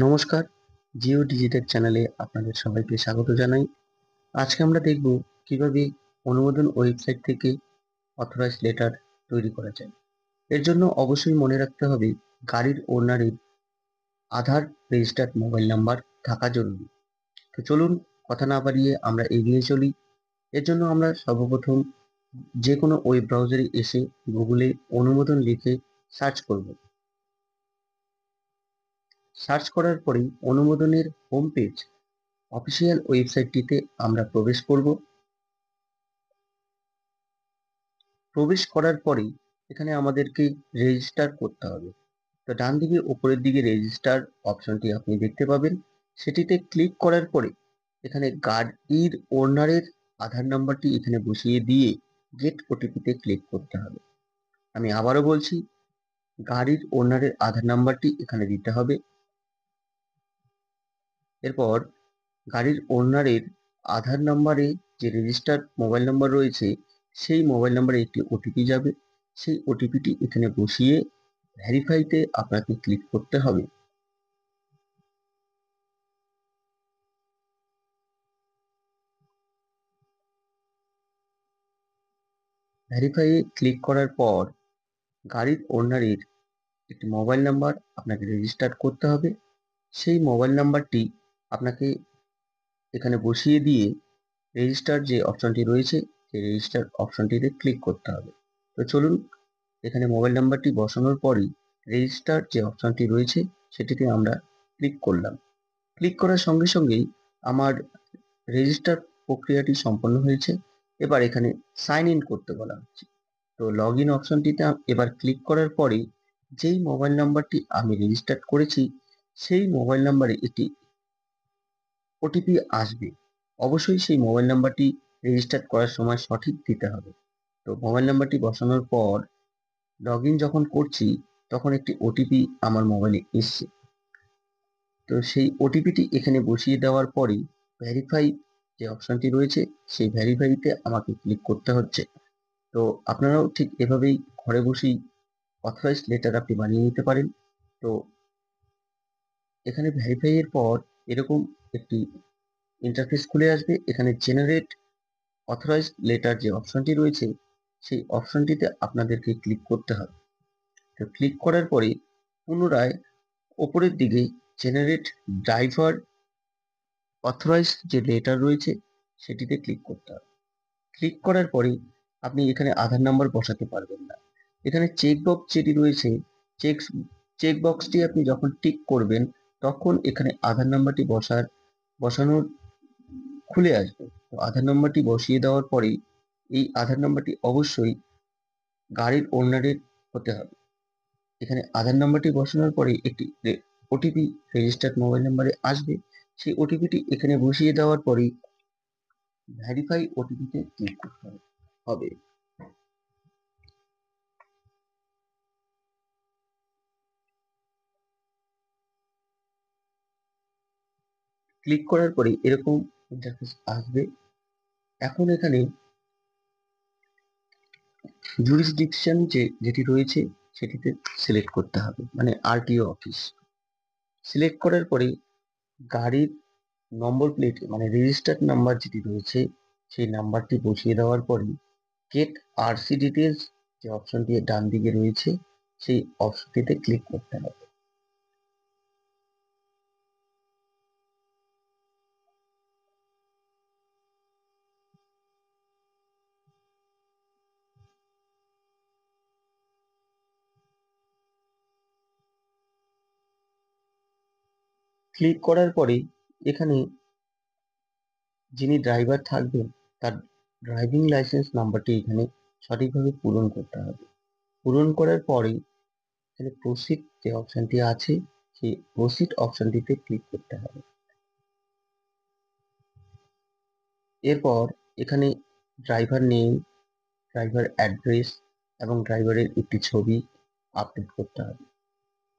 নমস্কার, জিও ডিজিটেক চ্যানেলে আপনাদের সবাইকে স্বাগত জানাই। আজকে আমরা দেখব কিভাবে অনুমোদন ওয়েবসাইট থেকে অথরাইজ লেটার তৈরি করা যায়। এর জন্য অবশ্যই মনে রাখতে হবে গাড়ির ওনারের আধার রেজিস্টার্ড মোবাইল নাম্বার থাকা জরুরি। তো চলুন কথা না বাড়িয়ে আমরা এগিয়ে চলি। এর জন্য আমরা সর্বপ্রথম যে কোনো ওয়েব ব্রাউজারে এসে গুগলে অনুমোদন লিখে সার্চ করব। সার্চ করার পরেই অনুমোদনের হোম পেজ অফিসিয়াল ওয়েবসাইটটিতে আমরা প্রবেশ করব। প্রবেশ করার পরেই এখানে আমাদেরকে রেজিস্টার করতে হবে। তো ডান দিকে উপরের দিকে রেজিস্টার অপশনটি আপনি দেখতে পাবেন। সেটিতে ক্লিক করার পরে এখানে গাড়ির ওনারের আধার নাম্বারটি এখানে বসিয়ে দিয়ে গেট ওটিপিতে ক্লিক করতে হবে। আমি আবারও বলছি, গাড়ির ওনারের আধার নাম্বারটি এখানে দিতে হবে। এরপর গাড়ির ওনারের আধার নাম্বারে যে রেজিস্টার্ড মোবাইল নাম্বার রয়েছে সেই মোবাইল নাম্বারে একটি ওটিপি যাবে। সেই ওটিপিটি এখানে বসিয়ে ভেরিফাইতে আপনাকে ক্লিক করতে হবে। ভেরিফাইয়ে ক্লিক করার পর গাড়ির ওনারের একটি মোবাইল নাম্বার আপনাকে রেজিস্টার করতে হবে। সেই মোবাইল নাম্বারটি আপনাকে এখানে বসিয়ে দিয়ে রেজিস্টার যে অপশনটি রয়েছে সেই রেজিস্টার অপশনটিতে ক্লিক করতে হবে। তো চলুন, এখানে মোবাইল নাম্বারটি বসানোর পরই রেজিস্টার যে অপশনটি রয়েছে সেটিতে আমরা ক্লিক করলাম। ক্লিক করার সঙ্গে সঙ্গেই আমার রেজিস্টার প্রক্রিয়াটি সম্পন্ন হয়েছে। এবার এখানে সাইন ইন করতে বলা হচ্ছে। তো লগ ইন অপশনটিতে এবার ক্লিক করার পরে যেই মোবাইল নাম্বারটি আমি রেজিস্টার করেছি সেই মোবাইল নাম্বারে একটি ওটিপি আসবে। অবশ্যই সেই মোবাইল নাম্বারটি রেজিস্টার করার সময় সঠিক দিতে হবে। তো মোবাইল নাম্বারটি বসানোর পর লগ ইন যখন করছি তখন একটি ওটিপি আমার মোবাইলে এসছে। তো সেই ওটিপিটি এখানে বসিয়ে দেওয়ার পরেই ভেরিফাই যে অপশনটি রয়েছে সেই ভেরিফাইতে আমাকে ক্লিক করতে হচ্ছে। তো আপনারাও ঠিক এভাবেই ঘরে বসেই অথরাইজড লেটার আপনি বানিয়ে নিতে পারেন। তো এখানে ভেরিফাই এর পর এরকম একটি ইন্টারফেস খুলে আসবে। এখানে জেনারেট অথরাইজড লেটার যে অপশনটি রয়েছে সেই অপশনটিতে আপনাদেরকে ক্লিক করতে হবে। তো ক্লিক করার পরে পুনরায় ওপরের দিকে জেনারেট ড্রাইভার অথরাইজড যে লেটার রয়েছে সেটিতে ক্লিক করতে হবে। ক্লিক করার পরে আপনি এখানে আধার নাম্বার বসাতে পারবেন না। এখানে চেক বক্স যেটি রয়েছে চেক চেক বক্সটি আপনি যখন টিক করবেন তখন এখানে আধার নাম্বারটি বসানোর খুলে আসবে। তো আধার নাম্বারটি বসিয়ে দেওয়ার পরে এই আধার নাম্বারটি অবশ্যই গাড়ির ওনারের হতে হবে। এখানে আধার নাম্বারটি বসানোর পরে একটি ওটিপি রেজিস্টার্ড মোবাইল নাম্বারে আসবে। সেই ওটিপিটি এখানে বসিয়ে দেওয়ার পরেই ভেরিফাই ওটিপিতে ক্লিক করতে হবে। ক্লিক করার পরে এরকম ইন্টারফেস আসবে। এখন এখানে জুরিসডিকশন যেটি রয়েছে সেটিতে সিলেক্ট করতে হবে, মানে আরটিও অফিস। সিলেক্ট করার পরে গাড়ির নম্বর প্লেট মানে রেজিস্টার্ড নাম্বার যেটি রয়েছে সেই নাম্বারটি বসিয়ে দেওয়ার পরে গেট আরসি ডিটেলস যে অপশনটি ডান দিকে রয়েছে সেই অপশনটিতে ক্লিক করতে হবে। ক্লিক করার পরে এখানে যিনি ড্রাইভার থাকবেন তার ড্রাইভিং লাইসেন্স নাম্বারটি এখানে সঠিকভাবে পূরণ করতে হবে। পূরণ করার পরে এখানে প্রসিড যে অপশনটি আছে সেই প্রসিড অপশনটিতে ক্লিক করতে হবে। এরপর এখানে ড্রাইভার নেম, ড্রাইভার অ্যাড্রেস এবং ড্রাইভারের একটি ছবি আপলোড করতে হবে।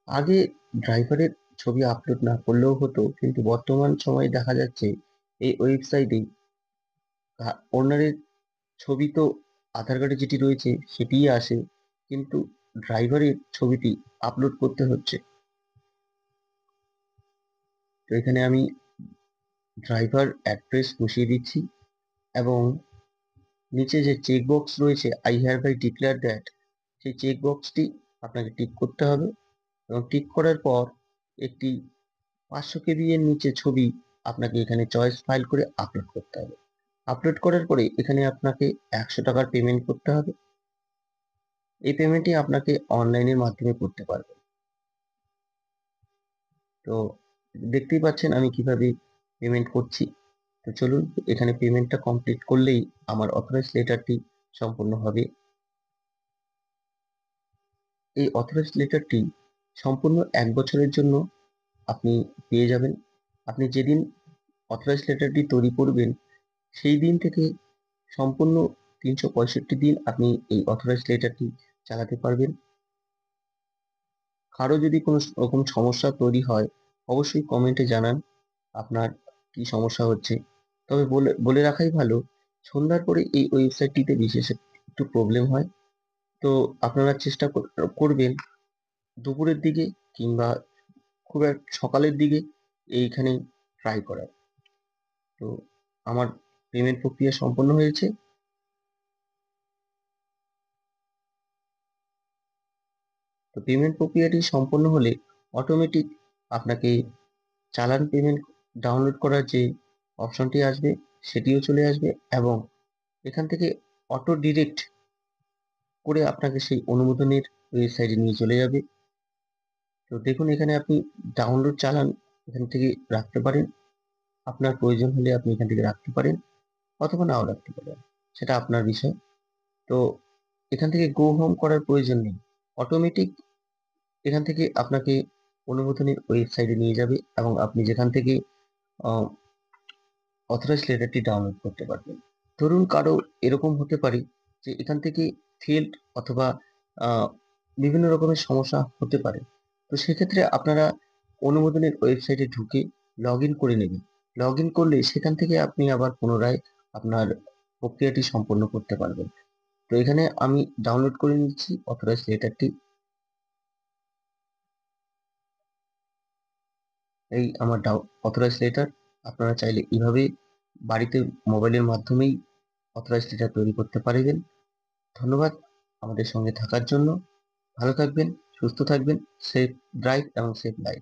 আগে ড্রাইভারের ছবি আপলোড না করলেও হতো, কিন্তু বর্তমান সময়ে দেখা যাচ্ছে এই ওয়েবসাইটে ওনারের ছবি তো আধার কার্ডে যেটি রয়েছে সেটিই আসে, কিন্তু ড্রাইভারের ছবিটি আপলোড করতে হচ্ছে। তো এখানে আমি ড্রাইভার অ্যাড্রেস বসিয়ে দিচ্ছি এবং নিচে যে চেক বক্স রয়েছে আই হ্যাভ ডিক্লেয়ার দ্যাট, সেই চেক বক্সটি আপনাকে টিক করতে হবে এবং টিক করার পর একটি 500 KB এর নিচে ছবি আপনাকে এখানে চয়েস ফাইল করে আপলোড করতে হবে। আপলোড করার পরে এখানে আপনাকে 100 টাকার পেমেন্ট করতে হবে। এই পেমেন্টটি আপনাকে অনলাইনের মাধ্যমে করতে পারবেন। তো দেখতেই পাচ্ছেন আমি কিভাবে পেমেন্ট করছি। তো চলুন, এখানে পেমেন্টটা কমপ্লিট করলেই আমার অথরাইজ লেটারটি সম্পূর্ণ হবে। এই অথরাইজ লেটারটি সম্পূর্ণ 1 বছরের জন্য আপনি পেয়ে যাবেন। আপনি যেদিন অথরাইজ লেটারটি তৈরি করবেন সেই দিন থেকে সম্পূর্ণ 365 দিন আপনি এই অথরাইজ লেটারটি চালাতে পারবেন। কারো যদি কোনো রকম সমস্যা তৈরি হয় অবশ্যই কমেন্টে জানান আপনার কি সমস্যা হচ্ছে। তবে বলে বলে রাখাই ভালো, সন্ধ্যার পরে এই ওয়েবসাইটটিতে বিশেষ একটু প্রবলেম হয়। তো আপনারা চেষ্টা করবেন দুপুরের দিকে কিংবা খুব সকালের দিকে এইখানে ট্রাই করার। তো আমার পেমেন্ট প্রক্রিয়া সম্পন্ন হয়েছে। তো পেমেন্ট প্রক্রিয়াটি সম্পন্ন হলে অটোমেটিক আপনাকে চালান পেমেন্ট ডাউনলোড করার যে অপশনটি আসবে সেটিও চলে আসবে এবং এখান থেকে অটো ডিরেক্ট করে আপনাকে সেই অনুমোদনের ওয়েবসাইটে নিয়ে চলে যাবে। তো দেখুন এখানে আপনি ডাউনলোড চালান এখান থেকে রাখতে পারেন। আপনার প্রয়োজন হলে আপনি এখান থেকে রাখতে পারেন অথবা নাও রাখতে পারেন, সেটা আপনার বিষয়। তো এখান থেকে গো হোম করার প্রয়োজন নেই, অটোমেটিক এখান থেকে আপনাকে অনুমোদনের ওয়েবসাইটে নিয়ে যাবে এবং আপনি যেখান থেকে অথরাইজ লেটারটি ডাউনলোড করতে পারবেন। ধরুন কারো এরকম হতে পারে যে এখান থেকে ফেল্ড অথবা আহ, বিভিন্ন রকমের সমস্যা হতে পারে। তো সেক্ষেত্রে আপনারা অনুমোদনের ওয়েবসাইটে ঢুকে লগ ইন করে নেবেন। লগ ইন করলে সেখান থেকে আপনি আবার পুনরায় আপনার প্রক্রিয়াটি সম্পন্ন করতে পারবেন। তো এখানে আমি ডাউনলোড করে নিচ্ছি অথরাইজ লেটারটি। এই আমার অথরাইজ লেটার। আপনারা চাইলে এইভাবে বাড়িতে মোবাইলের মাধ্যমেই অথরাইজ লেটার তৈরি করতে পারবেন। ধন্যবাদ আমাদের সঙ্গে থাকার জন্য। ভালো থাকবেন, সুস্থ থাকবেন, সেফ ড্রাইভ এবং সেফ লাইফ।